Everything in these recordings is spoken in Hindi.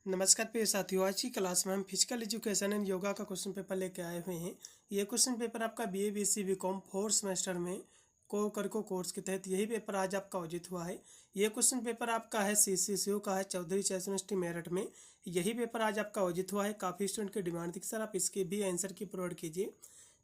नमस्कार प्रिय साथियों। आज की क्लास में हम फिजिकल एजुकेशन एंड योगा का क्वेश्चन पेपर लेके आए हुए हैं। ये क्वेश्चन पेपर आपका BA BSc BCom 4th semester में को कोर्स के तहत यही पेपर आज आपका आयोजित हुआ है। ये क्वेश्चन पेपर आपका है CCCU का है, चौधरी चैस यूनिवर्सिटी मेरठ में यही पेपर आज आपका आयोजित हुआ है। काफ़ी स्टूडेंट की डिमांड थी कि सर आप इसके भी आंसर की प्रोवाइड कीजिए,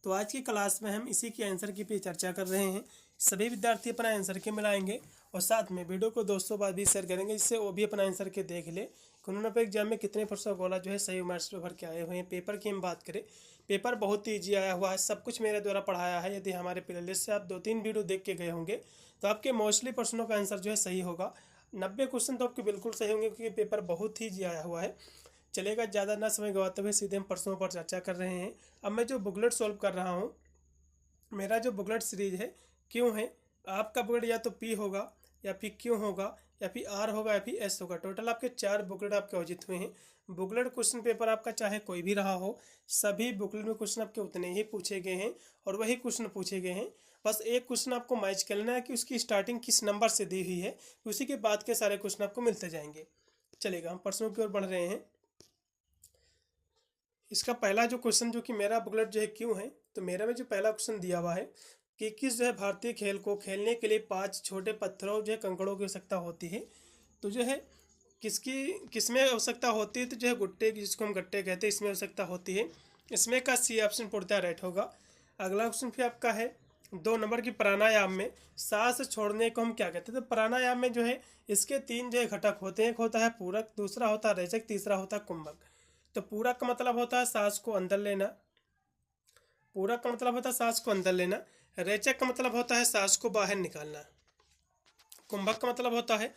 तो आज की क्लास में हम इसी की आंसर की पे चर्चा कर रहे हैं। सभी विद्यार्थी अपना आंसर के मिलाएंगे और साथ में वीडियो को दोस्तों बाद भी शेयर करेंगे, जिससे वो भी अपना आंसर के देख ले कि उन्होंने अपने एग्जाम में कितने % गोला जो है सही मार्क्स पे भर के आए हुए हैं। पेपर की हम बात करें, पेपर बहुत ही ईजी आया हुआ है। सब कुछ मेरे द्वारा पढ़ाया है। यदि हमारे प्लेलिस्ट से आप 2-3 वीडियो देख के गए होंगे तो आपके मोस्टली प्रश्नों का आंसर जो है सही होगा। 90 क्वेश्चन तो आपके बिल्कुल सही होंगे, क्योंकि पेपर बहुत ही ईजी आया हुआ है। चलेगा, ज़्यादा ना समय गवाते हुए सीधे हम प्रश्नों पर चर्चा कर रहे हैं। अब मैं जो बुकलेट सॉल्व कर रहा हूँ, मेरा जो बुकलेट सीरीज है क्यों है, आपका बुकलेट या तो पी होगा या फिर क्यों होगा या फिर आर होगा या फिर एस होगा। टोटल आपके 4 बुकलेट आपके आयोजित हुए हैं। बुकलेट क्वेश्चन पेपर आपका चाहे कोई भी रहा हो, सभी बुकलेट में क्वेश्चन आपके उतने ही पूछे गए हैं और वही क्वेश्चन पूछे गए हैं। बस एक क्वेश्चन आपको मैच करना है कि उसकी स्टार्टिंग किस नंबर से दी हुई है, उसी के बाद के सारे क्वेश्चन आपको मिलते जाएंगे। चलेगा, हम प्रश्नों की ओर बढ़ रहे हैं। इसका पहला जो क्वेश्चन जो कि मेरा बुकलेट जो है क्यों है, तो मेरा में जो पहला क्वेश्चन दिया हुआ है कि किस जो है भारतीय खेल को खेलने के लिए 5 छोटे पत्थरों जो है कंकड़ों की आवश्यकता होती है। तो जो है किसमें आवश्यकता होती है, तो जो है गुट्टे की, जिसको हम गट्टे कहते हैं, इसमें आवश्यकता होती है। इसमें का सी ऑप्शन पूर्णतः राइट होगा। अगला क्वेश्चन फिर आपका है 2 नंबर की प्राणायाम में सांस छोड़ने को हम क्या कहते हैं। तो प्राणायाम में जो है इसके 3 जो है घटक होते हैं। एक होता है पूरक, दूसरा होता है रेचक, तीसरा होता है कुंभक। तो पूरक का मतलब होता है सांस को अंदर लेना, पूरक का मतलब होता है सांस को अंदर लेना, रेचक का मतलब होता है सांस को बाहर निकालना, कुंभक का मतलब होता है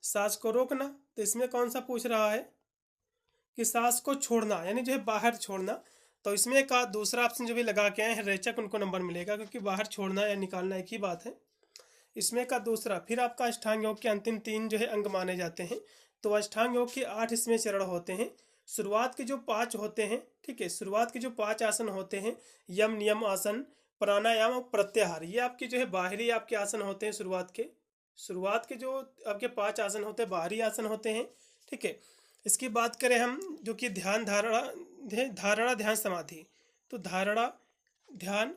सांस को रोकना। तो इसमें कौन सा पूछ रहा है कि सांस को छोड़ना, यानी जो है बाहर छोड़ना। तो इसमें का दूसरा ऑप्शन जो भी लगा के आए हैं रेचक, उनको नंबर मिलेगा, क्योंकि बाहर छोड़ना या निकालना एक ही बात है। इसमें का दूसरा फिर आपका अष्टांग योग के अंतिम 3 जो है अंग माने जाते हैं। तो अष्टांग योग के 8 इसमें चरण होते हैं। शुरुआत के जो 5 होते हैं, ठीक है, शुरुआत के जो 5 आसन होते हैं, यम नियम आसन, प्राणायाम और प्रत्याहार, ये आपके जो है बाहरी आपके आसन होते हैं। शुरुआत के जो आपके 5 आसन होते हैं बाहरी आसन होते हैं, ठीक है। इसकी बात करें हम जो कि धारणा ध्यान समाधि, तो धारणा ध्यान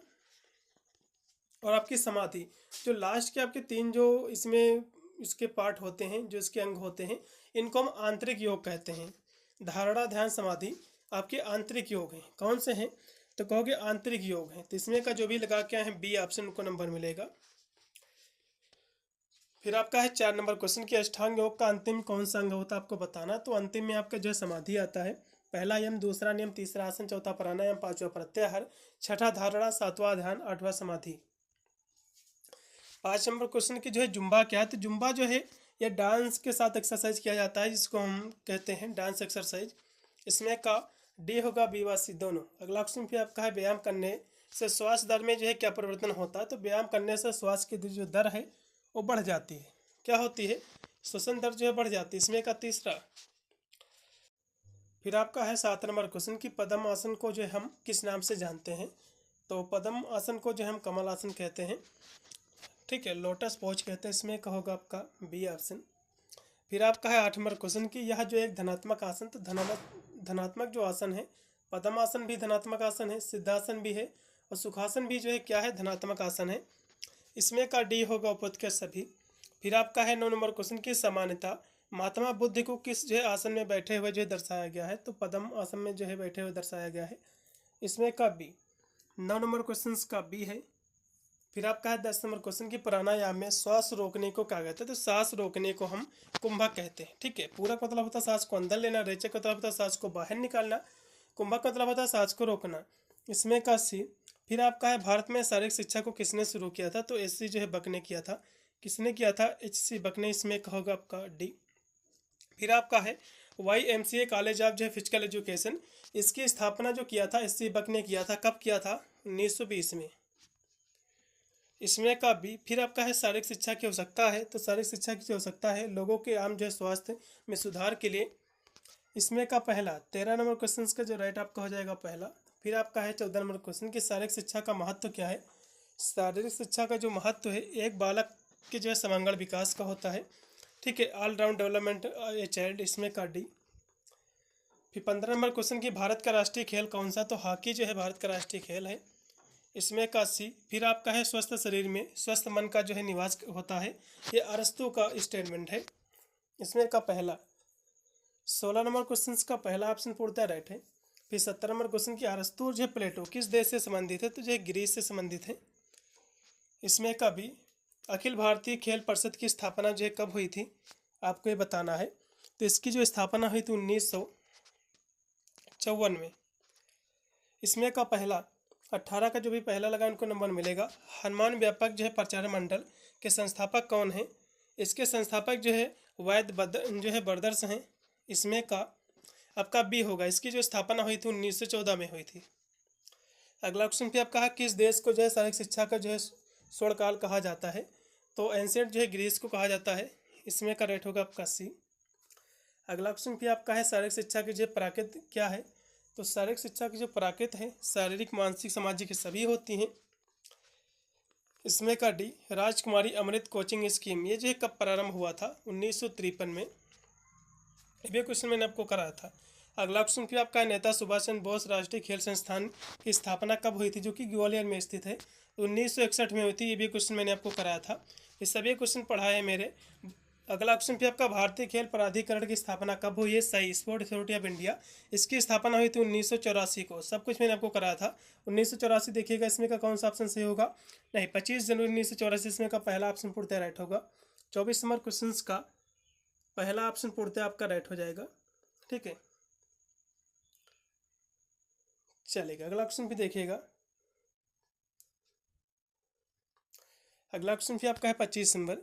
और आपकी समाधि, जो लास्ट के आपके 3 जो इसमें इसके पार्ट होते हैं, जो इसके अंग होते हैं, इनको हम आंतरिक योग कहते हैं। धारणा ध्यान समाधि आपके आंतरिक योग हैं। कौन से हैं, तो कहोगे आंतरिक योग हैं। तो इसमें का जो भी लगा के आए हैं बी ऑप्शन, उनको नंबर मिलेगा। फिर आपका है 4 नंबर क्वेश्चन कि अष्टांग योग का अंतिम कौन सा अंग होता है आपको बताना। तो अंतिम में आपका जो है समाधि आता है। पहला यम, दूसरा नियम, तीसरा आसन, चौथा प्राणायाम, पांचवा प्रत्याहार, छठा धारणा, सातवां ध्यान, आठवां समाधि। 5 नंबर क्वेश्चन की जो है जुम्बा क्या है। तो जुम्बा जो है यह डांस के साथ एक्सरसाइज किया जाता है, जिसको हम कहते हैं डांस एक्सरसाइज। इसमें का डी होगा, बी व सी दोनों। अगला क्वेश्चन फिर आपका है व्यायाम करने से श्वास दर में जो है क्या परिवर्तन होता है। तो व्यायाम करने से श्वास की जो दर है वो बढ़ जाती है। क्या होती है, श्वसन दर जो है बढ़ जाती है। इसमें का तीसरा। फिर आपका है 7 नंबर क्वेश्चन कि पद्म आसन को जो है हम किस नाम से जानते हैं। तो पद्म आसन को जो हम कमल आसन कहते हैं, ठीक है, लोटस पोज कहते हैं। इसमें का होगा आपका बी ऑप्शन। फिर आपका है 8 नंबर क्वेश्चन कि यह जो एक धनात्मक आसन, तो धनात्मक जो आसन है, पद्मासन भी धनात्मक आसन है, सिद्धासन भी है और सुखासन भी जो है क्या है, धनात्मक आसन है। इसमें का डी होगा उपयुक्त के सभी। फिर आपका है 9 नंबर क्वेश्चन की समानता, महात्मा बुद्ध को किस जो है आसन में बैठे हुए जो है दर्शाया गया है। तो पद्म आसन में जो है बैठे हुए दर्शाया गया है। इसमें का बी, 9 नंबर क्वेश्चन का बी है। फिर आपका है 10 नंबर क्वेश्चन की प्राणायाम में श्वास रोकने को क्या कहते हैं। तो सांस रोकने को हम कुंभक कहते हैं, ठीक है। पूरक मतलब होता है सांस को अंदर लेना, रेचक मतलब होता है सांस को बाहर निकालना, कुंभक मतलब होता है सांस को रोकना। इसमें का सी। फिर आपका है भारत में शारीरिक शिक्षा को किसने शुरू किया था। तो एच सी जो है बक ने किया था। किसने किया था, एच सी बक ने। इसमें का होगा आपका डी। फिर आपका है YMCA कॉलेज ऑफ जो है फिजिकल एजुकेशन, इसकी स्थापना जो किया था एच सी बक ने किया था। कब किया था, 1920 में। इसमें का भी। फिर आपका है शारीरिक शिक्षा की आवश्यकता है। तो शारीरिक शिक्षा की आवश्यकता है लोगों के आम जो है स्वास्थ्य में सुधार के लिए। इसमें का पहला 13 नंबर क्वेश्चन का जो राइट आपका हो जाएगा पहला। फिर आपका है 14 नंबर क्वेश्चन कि शारीरिक शिक्षा का महत्व क्या है। शारीरिक शिक्षा का जो महत्व है एक बालक के जो है समग्र विकास का होता है, ठीक है, all round development a child. इसमें का डी। फिर 15 नंबर क्वेश्चन की भारत का राष्ट्रीय खेल कौन सा, तो हॉकी जो है भारत का राष्ट्रीय खेल है। इसमें का सी। फिर आपका है स्वस्थ शरीर में स्वस्थ मन का जो है निवास होता है, ये अरस्तु का स्टेटमेंट है। इसमें का पहला 16 नंबर क्वेश्चन का पहला ऑप्शन पूर्णतः राइट है। फिर 17 नंबर क्वेश्चन की अरस्तु और जो प्लेटो किस देश से संबंधित है, तो जो ग्रीस से संबंधित है। इसमें का भी अखिल भारतीय खेल परिषद की स्थापना जो है कब हुई थी, आपको ये बताना है। तो इसकी जो स्थापना हुई थी 1954 में। इसमें का पहला 18 का जो भी पहला लगा उनको नंबर मिलेगा। हनुमान व्यापक जो है प्रचार मंडल के संस्थापक कौन है, इसके संस्थापक जो है वैद्य जो है ब्रदर्स हैं। इसमें का आपका बी होगा, इसकी जो स्थापना हुई थी 1914 में हुई थी। अगला क्वेश्चन पे आपका किस देश को जो है शारीरिक शिक्षा का जो है स्वर्णकाल कहा जाता है, तो एंशिएंट जो है ग्रीस को कहा जाता है। इसमें का राइट होगा आपका सी। अगला क्वेश्चन पे आपका है शारीरिक शिक्षा की जो प्राकृत क्या है, तो शारीरिक शिक्षा की जो प्राकृत है शारीरिक मानसिक सामाजिक सभी होती हैं। इसमें का डी राजकुमारी अमृत कोचिंग स्कीम, ये जो है कब प्रारंभ हुआ था, 1953 में। ये क्वेश्चन मैंने आपको कराया था। अगला क्वेश्चन फिर आपका नेता सुभाष चंद्र बोस राष्ट्रीय खेल संस्थान की स्थापना कब हुई थी, जो कि ग्वालियर में स्थित है, 1961 में हुई थी। ये भी क्वेश्चन मैंने आपको कराया था। ये सभी क्वेश्चन पढ़ाए हैं मेरे। अगला क्वेश्चन फिर आपका भारतीय खेल प्राधिकरण की स्थापना कब हुई है, सही स्पोर्ट अथॉरिटी ऑफ इंडिया, इसकी स्थापना हुई थी 1984 को। सब कुछ मैंने आपको कराया था। 1984 देखिएगा, इसमें का कौन सा ऑप्शन सही होगा, नहीं 25 जनवरी 1984, इसमें का पहला ऑप्शन पूर्णतः राइट होगा। 24 नंबर क्वेश्चन का पहला ऑप्शन पूर्णतः आपका राइट हो जाएगा, ठीक है, चलेगा। अगला क्वेश्चन भी देखिएगा। अगला क्वेश्चन भी आपका है 25 नंबर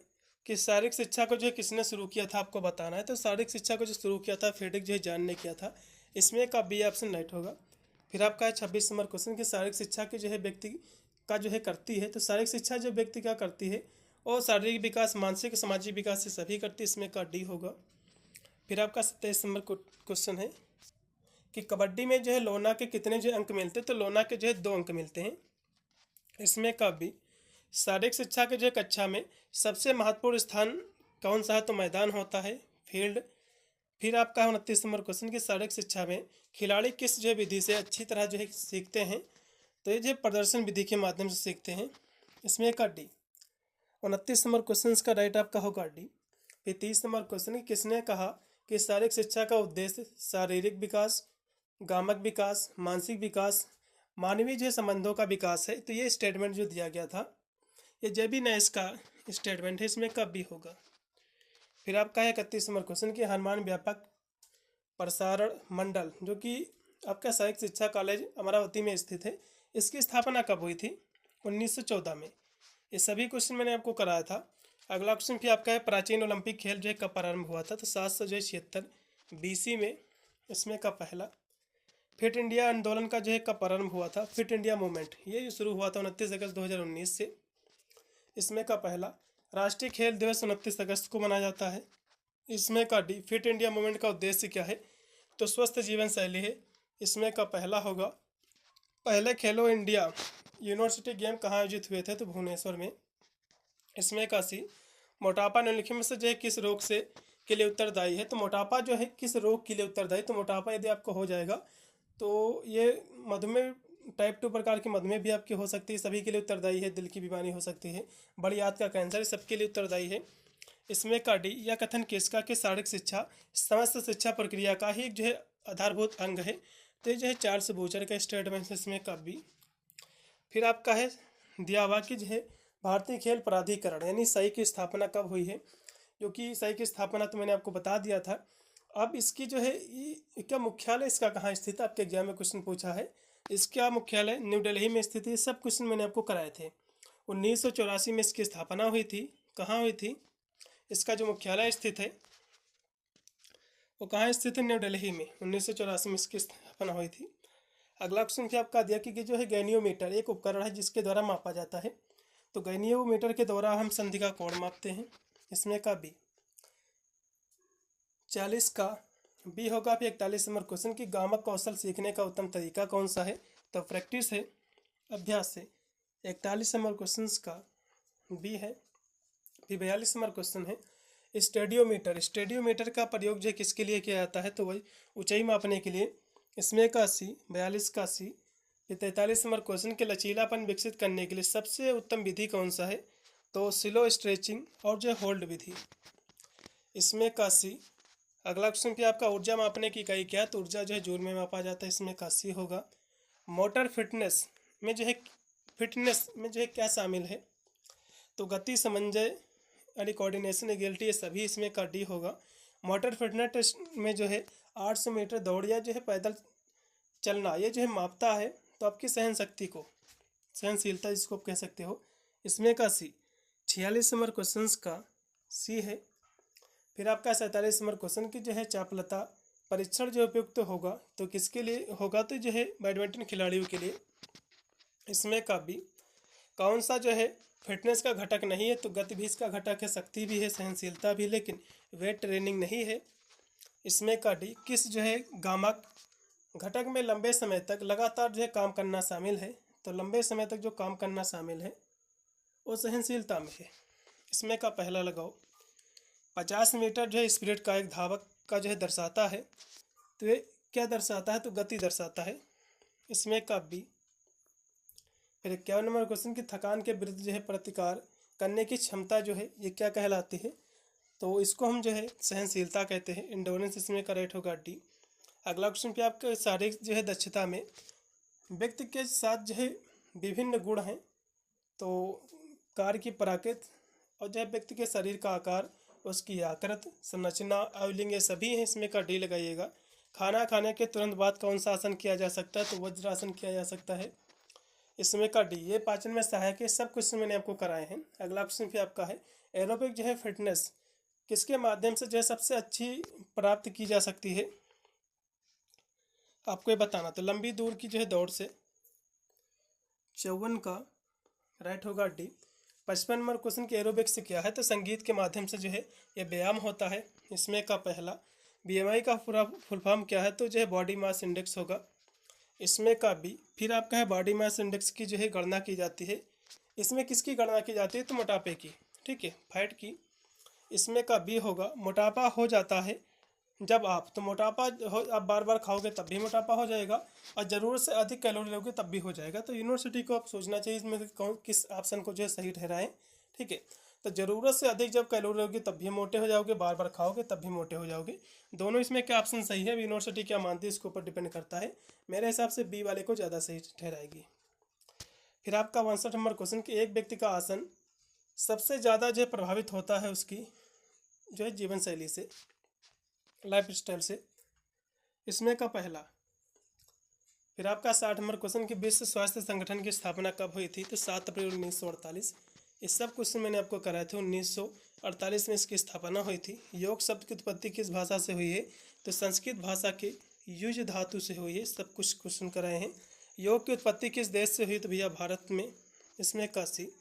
कि शारीरिक शिक्षा को जो है किसने शुरू किया था, आपको बताना है। तो शारीरिक शिक्षा को जो शुरू किया था फ्रेडरिक जो है जॉन ने किया था। इसमें का बी ऑप्शन राइट होगा। फिर आपका है 26 नंबर क्वेश्चन कि शारीरिक शिक्षा की जो है व्यक्ति का जो है करती है, तो शारीरिक शिक्षा जो व्यक्ति क्या करती है, और शारीरिक विकास मानसिक सामाजिक विकास से सभी करती है। इसमें का डी होगा। फिर आपका 27 नंबर क्वेश्चन है कि कबड्डी में जो है लोना के कितने जो अंक मिलते हैं, तो लोना के जो है 2 अंक मिलते हैं। इसमें का भी शारीरिक शिक्षा के जो कक्षा में सबसे महत्वपूर्ण स्थान कौन सा है, तो मैदान होता है, फील्ड। फिर आपका 29 नंबर क्वेश्चन की शारीरिक शिक्षा में खिलाड़ी किस जो विधि से अच्छी तरह जो है सीखते हैं, तो ये जो प्रदर्शन विधि के माध्यम से सीखते हैं। इसमें का डी 29 नंबर क्वेश्चन का राइट आपका होगा डी। फिर 30 नंबर क्वेश्चन किसने कहा कि शारीरिक शिक्षा का उद्देश्य शारीरिक विकास, गामक विकास, मानसिक विकास, मानवीय जो संबंधों का विकास है, तो ये स्टेटमेंट जो दिया गया था ये जेबी नैश का स्टेटमेंट है। इसमें कब भी होगा। फिर आपका है 31 नंबर क्वेश्चन कि हनुमान व्यापक प्रसारण मंडल जो कि आपका सहायक शिक्षा कॉलेज अमरावती में स्थित है, इसकी स्थापना कब हुई थी, 1914 में। ये सभी क्वेश्चन मैंने आपको कराया था। अगला क्वेश्चन फिर आपका है प्राचीन ओलंपिक खेल जो है कब प्रारंभ हुआ था, तो 776 BC में। इसमें का पहला फिट इंडिया आंदोलन का जो है कब प्रारंभ हुआ था, फिट इंडिया मूवमेंट, ये शुरू हुआ था 29 अगस्त 2019 से। इसमें का पहला राष्ट्रीय खेल दिवस 29 अगस्त को मनाया जाता है। इसमें का डी फिट इंडिया मूवमेंट का उद्देश्य क्या है, तो स्वस्थ जीवन शैली है। इसमें का पहला होगा पहले खेलो इंडिया यूनिवर्सिटी गेम कहाँ आयोजित हुए थे, तो भुवनेश्वर में। इसमें का सी मोटापा निम्नलिखित में से जो है किस रोग से के लिए उत्तरदायी है, तो मोटापा जो है किस रोग के लिए उत्तरदायी, तो मोटापा यदि आपको हो जाएगा तो ये मधुमेह टाइप 2 प्रकार की मधुमेह भी आपकी हो सकती है, सभी के लिए उत्तरदायी है। दिल की बीमारी हो सकती है, बड़ी आंत का कैंसर, सबके लिए उत्तरदायी है। इसमें का डी यह कथन किसका कि शारीरिक शिक्षा समस्त शिक्षा प्रक्रिया का ही जो है आधारभूत अंग है, तो ये जो है चार्ल्स बूचर का स्टेटमेंट है। इसमें का बी। फिर आपका है दिया हुआ कि जो है भारतीय खेल प्राधिकरण यानी सही की स्थापना कब हुई है, जो कि सही की स्थापना तो मैंने आपको बता दिया था। अब इसकी जो है क्या मुख्यालय इसका कहाँ स्थित है, आपके एग्जाम में क्वेश्चन पूछा है। इसका मुख्यालय न्यू दिल्ली में स्थित है। सब क्वेश्चन मैंने आपको कराए थे। 1984 में इसकी स्थापना हुई थी। कहाँ हुई थी, इसका जो मुख्यालय स्थित है वो कहाँ स्थित है, न्यू दिल्ली में। 1984 में इसकी स्थापना हुई थी। अगला क्वेश्चन फिर आपका दिया कि जो है गैनियोमीटर एक उपकरण है जिसके द्वारा मापा जाता है, तो गैनियोमीटर के द्वारा हम संधि का कोण मापते हैं। इसमें का बी 40 का बी होगा। फिर 41 नंबर क्वेश्चन की गामक कौशल सीखने का उत्तम तरीका कौन सा है, तो प्रैक्टिस है, अभ्यास है। 41 नंबर क्वेश्चन का बी है। फिर 42 नंबर क्वेश्चन है स्टेडियोमीटर का प्रयोग जो है किसके लिए किया जाता है, तो वही ऊंचाई मापने के लिए। इसमें का 80, 42 का 80। ये 43 नंबर क्वेश्चन के लचीलापन विकसित करने के लिए सबसे उत्तम विधि कौन सा है, तो स्लो स्ट्रेचिंग और जो होल्ड विधि। इसमें का 80। अगला क्वेश्चन पे आपका ऊर्जा मापने की इकाई क्या है, तो ऊर्जा जो है जूल में मापा जाता है, इसमें का 80 होगा। मोटर फिटनेस में जो है क्या शामिल है, तो गति, समन्वय यानी कोऑर्डिनेशन, एगिलिटी, ये सभी इसमें का डी होगा। मोटर फिटनेस में जो है 800 मीटर दौड़ या जो है पैदल चलना, ये जो है मापता है तो आपकी सहन शक्ति को, सहनशीलता जिसको आप कह सकते हो। इसमें का सी 46 नंबर क्वेश्चन का सी है। फिर आपका 47 नंबर क्वेश्चन की जो है चापलता परीक्षण जो उपयुक्त होगा, तो किसके लिए होगा, तो जो है बैडमिंटन खिलाड़ियों के लिए। इसमें का बी कौन सा जो है फिटनेस का घटक नहीं है, तो गति भी इसका घटक है, शक्ति भी है, सहनशीलता भी, लेकिन वेट ट्रेनिंग नहीं है। इसमें का डी किस जो है गामक घटक में लंबे समय तक लगातार जो है काम करना शामिल है, तो लंबे समय तक जो काम करना शामिल है वो सहनशीलता में है। इसमें का पहला लगाओ। 50 मीटर जो है स्पीड का एक धावक का जो है दर्शाता है, तो ये क्या दर्शाता है, तो गति दर्शाता है। इसमें का बी। फिर 51 नंबर क्वेश्चन की थकान के विरुद्ध जो है प्रतिकार करने की क्षमता जो है ये क्या कहलाती है, तो इसको हम जो है सहनशीलता कहते हैं, इंडोरेंस। इसमें करेक्ट होगा डी। अगला क्वेश्चन पे आपके शारीरिक जो है दक्षता में व्यक्ति के साथ जो है विभिन्न गुण हैं, तो कार्य की प्रकृति और जो है व्यक्ति के शरीर का आकार, उसकी आकृति, संरचना, आयुलिंग, ये सभी हैं, इसमें का डी लगाइएगा। खाना खाने के तुरंत बाद कौन सा आसन किया जा सकता है, तो वज्रासन किया जा सकता है। इसमें का डी ये पाचन में सहायक है। सब क्वेश्चन मैंने आपको कराए हैं। अगला क्वेश्चन भी आपका है एरोबिक जो है फिटनेस किसके माध्यम से जो है सबसे अच्छी प्राप्त की जा सकती है, आपको ये बताना। तो लंबी दूर की जो है दौड़ से। 54 का राइट होगा डी। 55 नंबर क्वेश्चन के एरोबिक्स से क्या है, तो संगीत के माध्यम से जो है ये व्यायाम होता है। इसमें का पहला बीएमआई का पूरा फुल फॉर्म क्या है, तो जो है बॉडी मास इंडेक्स होगा। इसमें का बी फिर आपका है बॉडी मास इंडेक्स की जो है गणना की जाती है। इसमें किसकी गणना की जाती है, तो मोटापे की, ठीक है, फैट की। इसमें का बी होगा मोटापा हो जाता है जब आप, तो मोटापा हो आप बार बार खाओगे तब भी मोटापा हो जाएगा, और ज़रूरत से अधिक कैलोरी लोगे तब भी हो जाएगा। तो यूनिवर्सिटी को आप सोचना चाहिए इसमें कौन किस ऑप्शन को जो है सही ठहराएं, ठीक है। तो ज़रूरत से अधिक जब कैलोरी होगी तब भी मोटे हो जाओगे, बार बार खाओगे तब भी मोटे हो जाओगे। दोनों इसमें क्या ऑप्शन सही है, यूनिवर्सिटी क्या मानती है इसके ऊपर डिपेंड करता है। मेरे हिसाब से बी वाले को ज़्यादा सही ठहराएगी। फिर आपका 62 नंबर क्वेश्चन कि एक व्यक्ति का आसन सबसे ज़्यादा जो है प्रभावित होता है उसकी जो है जीवन शैली से, लाइफ स्टाइल से। इसमें का पहला। फिर आपका 60 नंबर क्वेश्चन कि विश्व स्वास्थ्य संगठन की स्थापना कब हुई थी, तो 7 अप्रैल 1948। इस सब क्वेश्चन मैंने आपको कराए थे। 1948 में इसकी स्थापना हुई थी। योग शब्द की उत्पत्ति किस भाषा से हुई है, तो संस्कृत भाषा के युज धातु से हुई है। सब कुछ क्वेश्चन कराए हैं। योग की उत्पत्ति किस देश से हुई, तो भैया भारत में। इसमें का सी।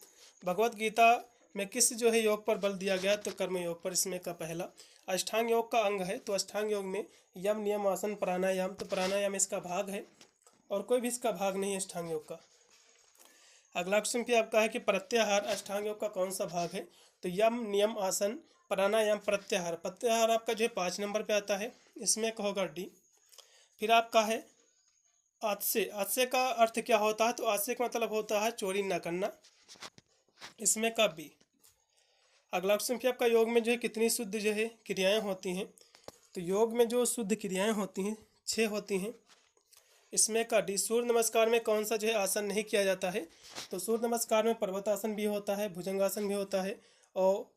भगवत गीता में किस जो है योग पर बल दिया गया, तो कर्म योग पर। इसमें का पहला। अष्टांग योग का अंग है, तो अष्टांग योग में यम, नियम, आसन, प्राणायाम, तो प्राणायाम इसका भाग है और कोई भी इसका भाग नहीं है अष्टांग योग का। अगला क्वेश्चन भी आपका है कि प्रत्याहार अष्टांग योग का कौन सा भाग है, तो यम, नियम, आसन, प्राणायाम, प्रत्याहार। प्रत्याहार आपका जो है 5 नंबर पे आता है। इसमें का होगा डी। फिर आपका है आत्से। आत्से का अर्थ क्या होता है, तो आत्से का मतलब होता है चोरी न करना। इसमें का बी। अगला क्वेश्चन फिर आपका योग में जो है कितनी शुद्ध जो है क्रियाएं होती हैं, तो योग में जो शुद्ध क्रियाएं होती हैं 6 होती हैं। इसमें का डी। सूर्य नमस्कार में कौन सा जो है आसन नहीं किया जाता है, तो सूर्य नमस्कार में पर्वतासन भी होता है, भुजंगासन भी होता है, और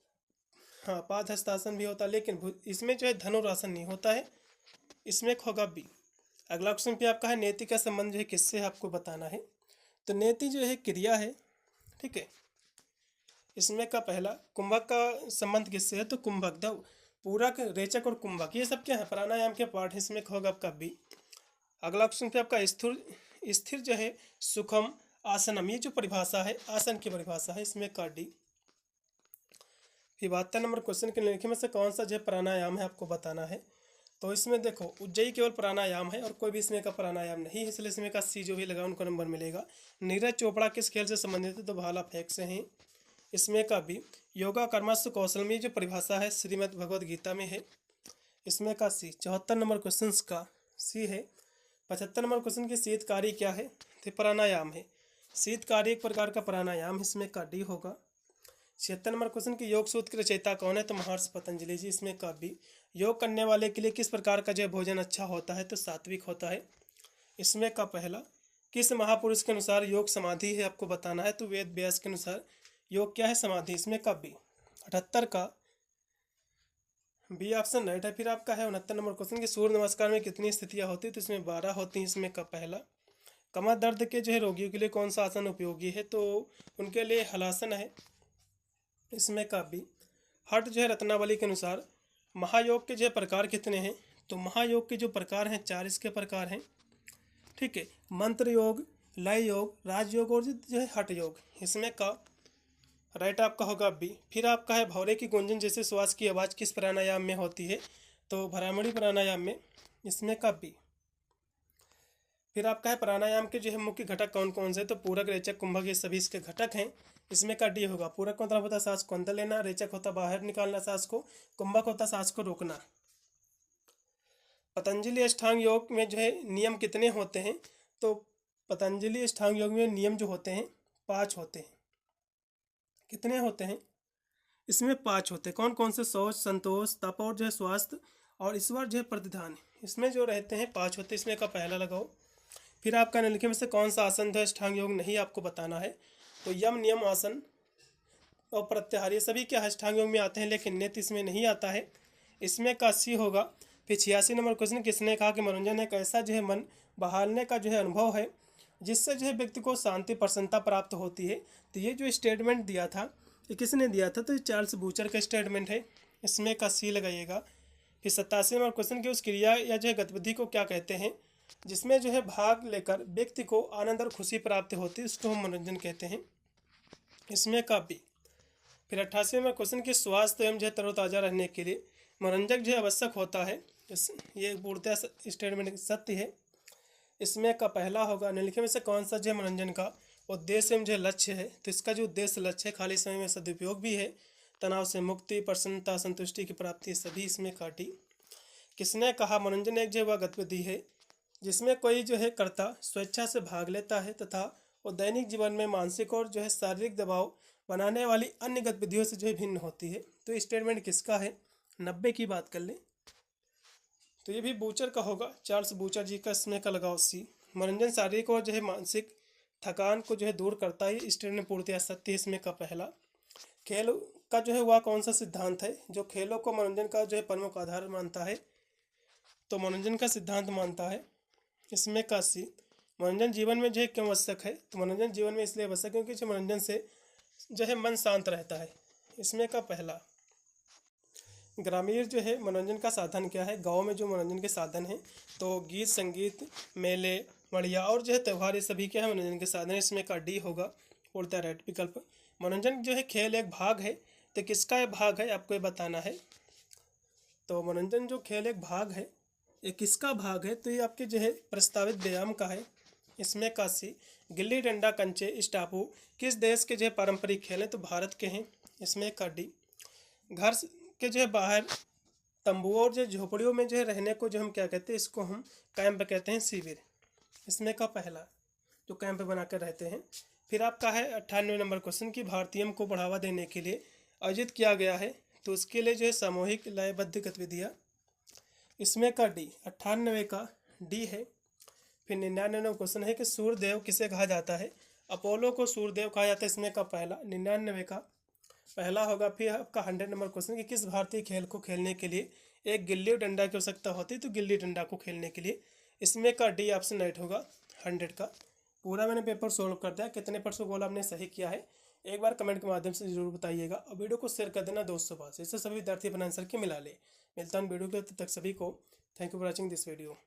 हाँ पादहस्तासन भी होता है, लेकिन इसमें जो है धनुरासन नहीं होता है। इसमें होगा बी। अगला क्वेश्चन पे आपका है नेति का संबंध जो है किससे है, आपको बताना है। तो नेति जो है क्रिया है, ठीक है। इसमें का पहला कुंभक का संबंध किससे है, तो कुंभक, द पूरक, रेचक और कुंभक ये सब क्या है, प्राणायाम के पार्ट। इसमें होगा आपका बी। अगला क्वेश्चन पे आपका स्थिर जो है सुखम आसनम, ये जो परिभाषा है आसन की परिभाषा है। इसमें का डी। फिर 72 नंबर क्वेश्चन के निम्नलिखित में से कौन सा जो है प्राणायाम है, आपको बताना है। तो इसमें देखो उज्जयी केवल प्राणायाम है और कोई भी इसमें का प्राणायाम नहीं है, इसलिए इसमें का सी जो भी लगा उनको नंबर मिलेगा। नीरज चोपड़ा किस खेल से संबंधित है, तो भाला फेंक से हैं। इसमें का बी। योगा कर्मसु कौशल में जो परिभाषा है श्रीमद् भगवद गीता में है। इसमें का सी। 74 नंबर क्वेश्चन का सी है। 75 नंबर क्वेश्चन की शीत कार्य क्या है, तो प्राणायाम है। शीत कार्य एक प्रकार का प्राणायाम, इसमें का डी होगा। 76 नंबर क्वेश्चन की योग सूत्र के रचयिता कौन है, तो महर्षि पतंजलि जी, इसमें का बी। योग करने वाले के लिए किस प्रकार का जो भोजन अच्छा होता है, तो सात्विक होता है। इसमें का पहला, किस महापुरुष के अनुसार योग समाधि है, आपको बताना है, तो वेद व्यास के अनुसार योग क्या है, समाधि। इसमें का बी। 78 का बी ऑप्शन राइट है। फिर आपका है 69 नंबर क्वेश्चन की सूर्य नमस्कार में कितनी स्थितियां होती है, तो इसमें 12 होती हैं। इसमें का पहला, कमर दर्द के जो है रोगियों के लिए कौन सा आसन उपयोगी है, तो उनके लिए हलासन है। इसमें का बी। हठ जो है रत्नावली के अनुसार महायोग के जो प्रकार कितने हैं, तो महायोग के जो प्रकार हैं 4 इसके प्रकार हैं। ठीक है, मंत्र योग, लय योग, राजयोग और जो है हठ योग। इसमें का राइट आपका होगा बी। फिर आपका है भौरे की गुंजन जैसे श्वास की आवाज़ किस प्राणायाम में होती है, तो भ्रामरी प्राणायाम में। इसमें का बी। फिर आपका है प्राणायाम के जो है मुख्य घटक कौन कौन से, तो पूरक, रेचक, कुंभक, ये सभी इसके घटक हैं। इसमें का डी होगा। पूरक मतलब होता सांस को अंदर लेना, रेचक होता बाहर निकालना सांस को, कुंभक होता सांस को रोकना। पतंजलि अष्टांग योग में जो है नियम कितने होते हैं, तो पतंजलि अष्टांग योग में नियम जो होते हैं 5 होते हैं। कितने होते हैं, इसमें 5 होते हैं। कौन कौन से, शौच, संतोष, तप और जो है स्वास्थ्य और ईश्वर जो है प्रतिधान, इसमें जो रहते हैं 5 होते हैं। इसमें का पहला लगाओ। फिर आपका निम्नलिखित में से कौन सा आसन जो है अष्टांग योग नहीं आपको बताना है, तो यम, नियम आसन और प्रत्याहार ये सभी क्या अष्टांग योग में आते हैं, लेकिन नित्य इसमें नहीं आता है। इसमें का सी होगा। फिर 86 नंबर क्वेश्चन, किसने कहा कि मनोरंजन एक ऐसा जो है मन बहालने का जो है अनुभव है जिससे जो है व्यक्ति को शांति प्रसन्नता प्राप्त होती है, तो ये जो स्टेटमेंट दिया था ये किसने दिया था, तो ये चार्ल्स बूचर का स्टेटमेंट है। इसमें का सी लगाइएगा। फिर 87 नंबर क्वेश्चन की उस क्रिया या जो है गतिविधि को क्या कहते हैं जिसमें जो है भाग लेकर व्यक्ति को आनंद और खुशी प्राप्त होती है, उसको हम मनोरंजन कहते हैं। इसमें का बी। फिर 88 नंबर क्वेश्चन की स्वास्थ्य एवं जो है तरोताज़ा रहने के लिए मनोरंजक जो है आवश्यक होता है, ये पूर्णतः स्टेटमेंट सत्य है। इसमें का पहला होगा। निम्नलिखित में से कौन सा जो है मनोरंजन का उद्देश्य एवं जो है लक्ष्य है, तो इसका जो उद्देश्य लक्ष्य है खाली समय में सदुपयोग भी है, तनाव से मुक्ति, प्रसन्नता, संतुष्टि की प्राप्ति, सभी इसमें काटी। किसने कहा मनोरंजन एक जो वह गतिविधि है जिसमें कोई जो है कर्ता स्वेच्छा से भाग लेता है तथा वो दैनिक जीवन में मानसिक और जो है शारीरिक दबाव बनाने वाली अन्य गतिविधियों से जो है भिन्न होती है। तो स्टेटमेंट किसका है, 90 की बात कर लें तो ये भी बूचर का होगा, चार्ल्स बूचर जी का। इसमें का लगाओ सी। मनोरंजन शारीरिक और जो है मानसिक थकान को जो है दूर करता है, स्टेटमेंट पूर्णतः सत्य है। इसमें का पहला, खेल का जो है वह कौन सा सिद्धांत है जो खेलों को मनोरंजन का जो है प्रमुख आधार मानता है, तो मनोरंजन का सिद्धांत मानता है। इसमें का सी। मनोरंजन जीवन में जो है क्यों आवश्यक है, तो मनोरंजन जीवन में इसलिए आवश्यक है क्योंकि मनोरंजन से जो है मन शांत रहता है। इसमें का पहला, ग्रामीण जो है मनोरंजन का साधन क्या है, गांव में जो मनोरंजन के साधन हैं तो गीत, संगीत, मेले, बढ़िया और जो है त्यौहार, ये सभी क्या है मनोरंजन के साधन। इसमें का डी होगा बोलता है राइट विकल्प। मनोरंजन जो है खेल एक भाग है, तो किसका ये भाग है आपको ये बताना है। तो मनोरंजन जो खेल एक भाग है ये किसका भाग है, तो ये आपके जो है प्रस्तावित व्यायाम का है। इसमें का सी। गिल्ली डंडा, कंचे, स्टापू किस देश के जो है पारंपरिक खेल हैं, तो भारत के हैं। इसमें का डी। घर के जो है बाहर तंबुओं और जो झोपड़ियों में जो है रहने को जो हम क्या कहते हैं, इसको हम कैंप कहते हैं, शिविर। इसमें का पहला, जो कैंप बनाकर रहते हैं। फिर आपका है 98 नंबर क्वेश्चन की भारतीयम को बढ़ावा देने के लिए आयोजित किया गया है, तो उसके लिए जो है सामूहिक लयबद्ध गतिविधियाँ। इसमें का डी। 98 का डी है। फिर 99 नंबर क्वेश्चन है कि सूर्यदेव किसे कहा जाता है, अपोलो को सूर्यदेव कहा जाता है। इसमें का पहला, 99 का पहला होगा। फिर आपका 100 नंबर क्वेश्चन कि किस भारतीय खेल को खेलने के लिए एक गिल्ली और डंडा की आवश्यकता होती है, तो गिल्ली डंडा को खेलने के लिए। इसमें का डी ऑप्शन राइट होगा 100 का। पूरा मैंने पेपर सोल्व कर दिया, कितने % गोल आपने सही किया है एक बार कमेंट के माध्यम से जरूर बताइएगा, और वीडियो को शेयर कर देना दोस्तों पास, इससे सभी विद्यार्थी अपना आंसर की मिला ले। मिलता हूँ वीडियो के, तब तक सभी को thank you for watching this video.